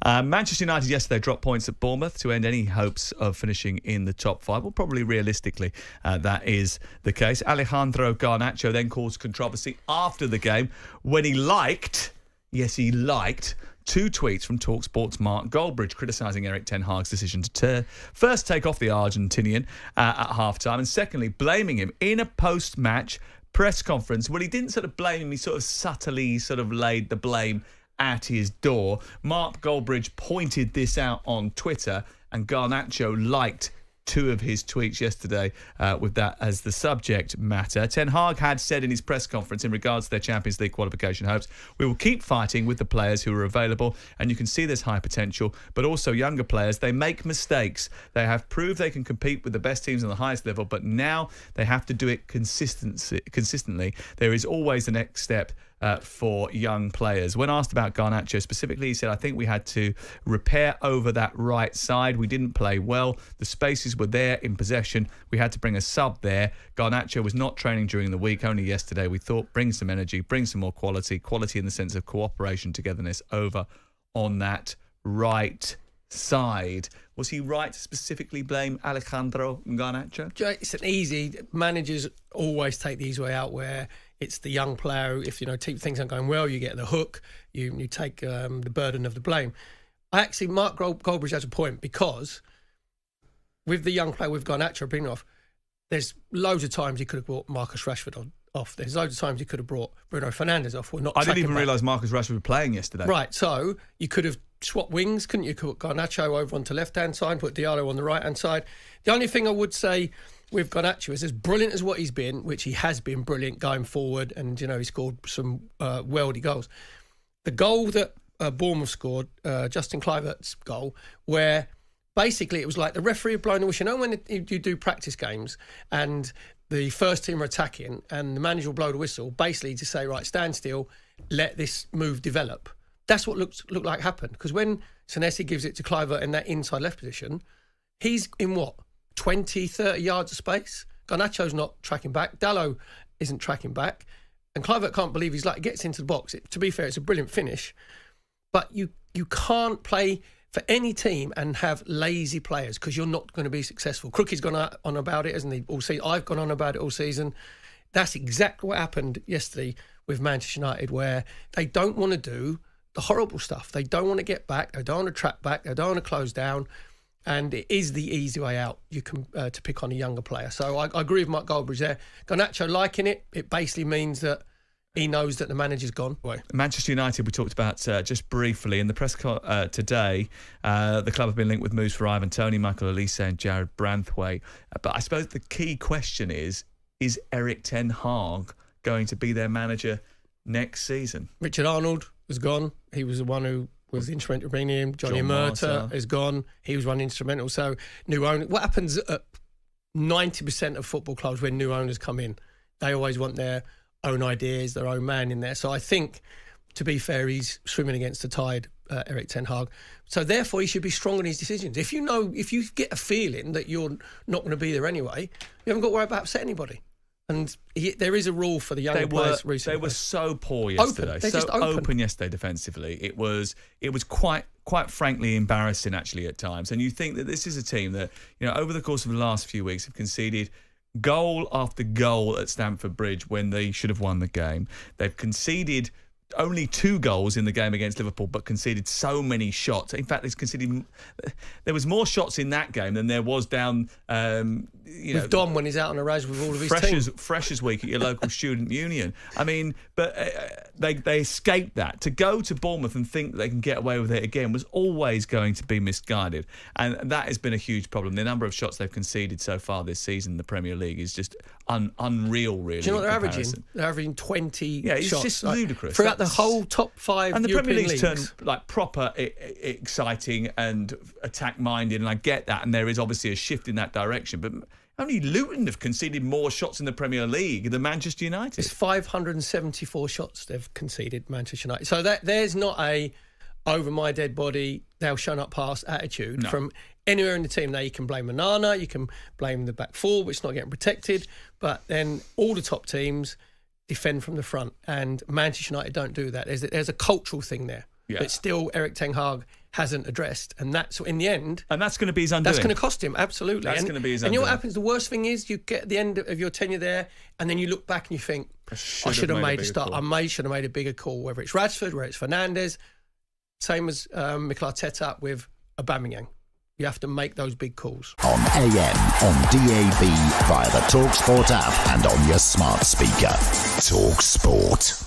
Manchester United yesterday dropped points at Bournemouth to end any hopes of finishing in the top 5. Well, probably realistically, that is the case. Alejandro Garnacho then caused controversy after the game when he liked, two tweets from talkSPORT's Mark Goldbridge criticising Erik ten Hag's decision to first take off the Argentinian at half-time, and secondly, blaming him in a post-match press conference. Well, he didn't sort of blame him, he sort of subtly sort of laid the blame at his door. Mark Goldbridge pointed this out on Twitter, and Garnacho liked two of his tweets yesterday with that as the subject matter. Ten Hag had said in his press conference in regards to their Champions League qualification hopes, we will keep fighting with the players who are available, and you can see there's high potential, but also younger players, they make mistakes. They have proved they can compete with the best teams on the highest level, but now they have to do it consistently. There is always the next step for young players. When asked about Garnacho specifically, he said, I think we had to repair over that right side. We didn't play well. The spaces were there in possession. We had to bring a sub there. Garnacho was not training during the week, only yesterday. We thought, bring some energy, bring some more quality in the sense of cooperation, togetherness over on that right side. Was he right to specifically blame Alejandro Garnacho? It's an easy, managers always take the easy way out, where it's the young player who, if things aren't going well, you get the hook, you take the burden of the blame. Mark Goldbridge has a point, because with the young player, with Garnacho being off, there's loads of times he could have brought Marcus Rashford off. There's loads of times he could have brought Bruno Fernandes off. I didn't even realise Marcus Rashford was playing yesterday. Right, so you could have swapped wings, couldn't you? Put Garnacho over onto the left-hand side, put Diallo on the right-hand side. The only thing I would say with Garnacho is, as brilliant as what he's been, which he has been brilliant going forward, and he scored some worldy goals. The goal that Bournemouth scored, Justin Kluivert's goal, where basically it was like the referee had blown the whistle. When you do practice games and the first team are attacking and the manager will blow the whistle, basically to say, right, stand still, let this move develop. That's what looked like happened, because when Senesi gives it to Kluivert in that inside left position, he's in 20, 30 yards of space. Garnacho's not tracking back. Dalot isn't tracking back. And Kluivert can't believe gets into the box. To be fair, it's a brilliant finish. But you can't play for any team and have lazy players, because you're not going to be successful. Crookie's gone on about it, hasn't he, all season? I've gone on about it all season. That's exactly what happened yesterday with Manchester United, where they don't want to do the horrible stuff. They don't want to get back. They don't want to track back. They don't want to close down. And it is the easy way out you can to pick on a younger player. So I agree with Mark Goldbridge there. Garnacho liking it basically means that he knows that the manager's gone. Manchester United, we talked about just briefly. In the press today, the club have been linked with moves for Ivan Toney, Michael Olise and Jared Branthwaite. But I suppose the key question is Erik ten Hag going to be their manager next season? Richard Arnold was gone. He was the one who was instrumental in bringing him. Johnny Murta is gone. He was one instrumental. So new owner. What happens at 90% of football clubs when new owners come in? They always want their own ideas, their own man in there. So I think, to be fair, he's swimming against the tide, Erik ten Hag. So therefore, he should be strong in his decisions. If you get a feeling that you're not going to be there anyway, you haven't got to worry about upsetting anybody. And there is a rule for the young players recently. They were so poor yesterday. They're just open yesterday defensively. It was quite frankly embarrassing actually at times. And you think that this is a team that, over the course of the last few weeks have conceded goal after goal at Stamford Bridge when they should have won the game. They've conceded only 2 goals in the game against Liverpool, but conceded so many shots. In fact, there was more shots in that game than there was down, with Dom when he's out on a race with all of his team. Freshers Week at your local student union. I mean, but they escaped that. To go to Bournemouth and think that they can get away with it again was always going to be misguided. And that has been a huge problem. The number of shots they've conceded so far this season in the Premier League is just unreal, really. Do you know what they're averaging? They're averaging 20 shots. Yeah, it's just ludicrous. Throughout the whole top 5 and the European Premier League's leagues. turned like proper exciting and attack-minded, and I get that, and there is obviously a shift in that direction, but only Luton have conceded more shots in the Premier League than Manchester United. It's 574 shots they've conceded, Manchester United. So there's not a over my dead body, they'll shut up pass attitude from anywhere in the team. Now you can blame Onana, you can blame the back four, which is not getting protected, but then all the top teams defend from the front, and Manchester United don't do that. There's a cultural thing there. Yeah. But still, Erik ten Hag hasn't addressed, and that's in the end. And that's going to be his undoing. That's going to cost him, absolutely. That's going to be his undoing. And you know what undoing. happens? The worst thing is you get at the end of your tenure there, and then you look back and you think, I should have made a start. I should have made a bigger call, whether it's Rashford, whether it's Fernandes. Same as Mikel Arteta with Aubameyang. You have to make those big calls. On AM, on DAB, via the talkSPORT app and on your smart speaker. talkSPORT.